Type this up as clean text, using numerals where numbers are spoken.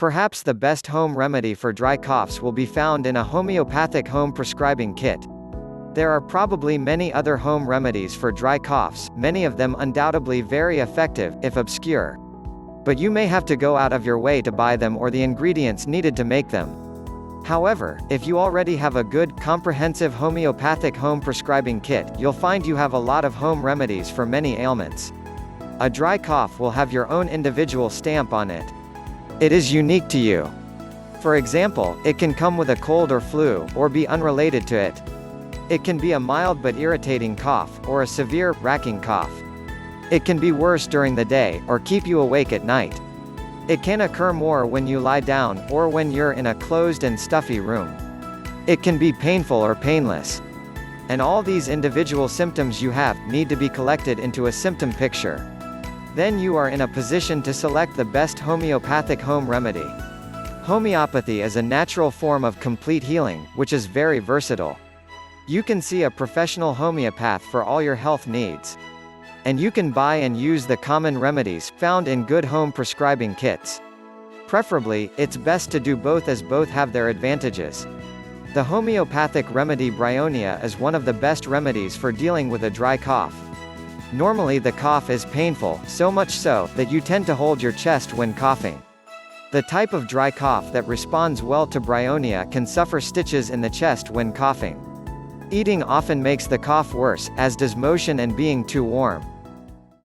Perhaps the best home remedy for dry coughs will be found in a homeopathic home prescribing kit. There are probably many other home remedies for dry coughs, many of them undoubtedly very effective, if obscure. But you may have to go out of your way to buy them or the ingredients needed to make them. However, if you already have a good, comprehensive homeopathic home prescribing kit, you'll find you have a lot of home remedies for many ailments. A dry cough will have your own individual stamp on it. It is unique to you. For example, it can come with a cold or flu, or be unrelated to it. It can be a mild but irritating cough, or a severe, racking cough. It can be worse during the day, or keep you awake at night. It can occur more when you lie down, or when you're in a closed and stuffy room. It can be painful or painless. And all these individual symptoms you have, need to be collected into a symptom picture. Then you are in a position to select the best homeopathic home remedy. Homeopathy is a natural form of complete healing, which is very versatile. You can see a professional homeopath for all your health needs. And you can buy and use the common remedies, found in good home prescribing kits. Preferably, it's best to do both as both have their advantages. The homeopathic remedy Bryonia is one of the best remedies for dealing with a dry cough. Normally the cough is painful, so much so, that you tend to hold your chest when coughing. The type of dry cough that responds well to Bryonia can suffer stitches in the chest when coughing. Eating often makes the cough worse, as does motion and being too warm.